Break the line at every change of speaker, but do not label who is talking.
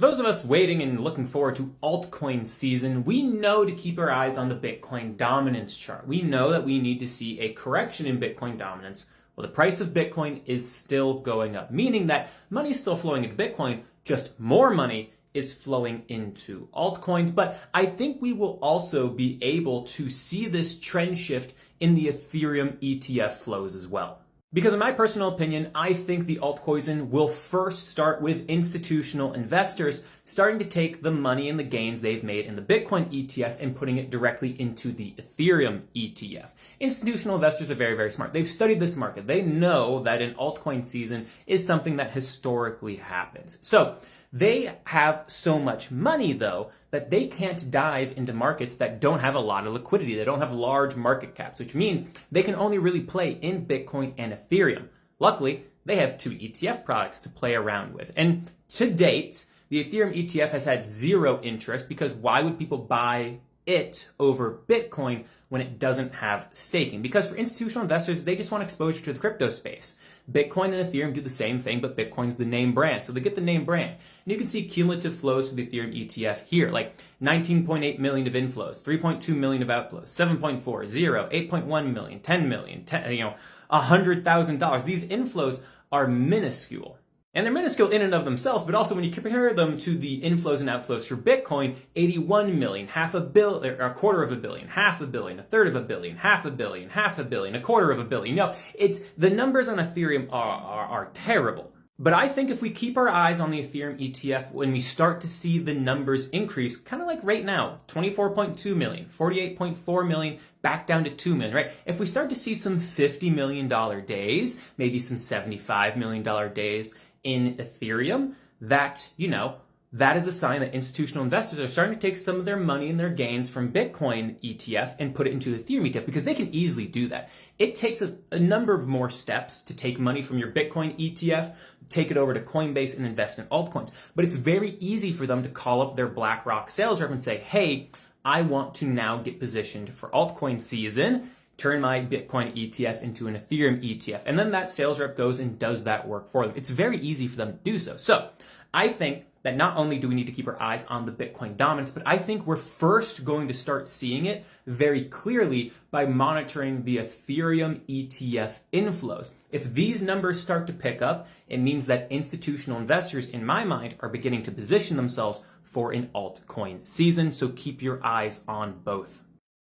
those of us waiting and looking forward to altcoin season, we know to keep our eyes on the Bitcoin dominance chart. We know that we need to see a correction in Bitcoin dominance. Well, the price of Bitcoin is still going up, meaning that money is still flowing into Bitcoin, just more money is flowing into altcoins. But I think we will also be able to see this trend shift in the Ethereum ETF flows as well. Because in my personal opinion, I think the altcoin will first start with institutional investors starting to take the money and the gains they've made in the Bitcoin ETF and putting it directly into the Ethereum ETF. Institutional investors are very, very smart. They've studied this market. They know that an altcoin season is something that historically happens. So they have so much money, though, that they can't dive into markets that don't have a lot of liquidity. They don't have large market caps, which means they can only really play in Bitcoin and Ethereum. Luckily, they have two ETF products to play around with. And to date, the Ethereum ETF has had zero interest because why would people buy it over Bitcoin when it doesn't have staking? Because for institutional investors, they just want exposure to the crypto space. Bitcoin and Ethereum do the same thing, but Bitcoin's the name brand. So they get the name brand. And you can see cumulative flows for the Ethereum ETF here, like 19.8 million of inflows, 3.2 million of outflows, 7.4, 0, 8.1 million, 10 million, $100,000. These inflows are minuscule. And they're minuscule in and of themselves, but also when you compare them to the inflows and outflows for Bitcoin, 81 million, half a billion, a quarter of a billion, half a billion, a third of a billion, half a billion, half a billion, a quarter of a billion. No, it's the numbers on Ethereum are terrible. But I think if we keep our eyes on the Ethereum ETF, when we start to see the numbers increase, kind of like right now, 24.2 million, 48.4 million, back down to 2 million, right? If we start to see some $50 million days, maybe some $75 million days in Ethereum, that, that is a sign that institutional investors are starting to take some of their money and their gains from Bitcoin ETF and put it into the Ethereum ETF, because they can easily do that. It takes a number of more steps to take money from your Bitcoin ETF, take it over to Coinbase and invest in altcoins. But it's very easy for them to call up their BlackRock sales rep and say, hey, I want to now get positioned for altcoin season, turn my Bitcoin ETF into an Ethereum ETF. And then that sales rep goes and does that work for them. It's very easy for them to do so. So I think that not only do we need to keep our eyes on the Bitcoin dominance, but I think we're first going to start seeing it very clearly by monitoring the Ethereum ETF inflows. If these numbers start to pick up, it means that institutional investors, in my mind, are beginning to position themselves for an altcoin season. So keep your eyes on both.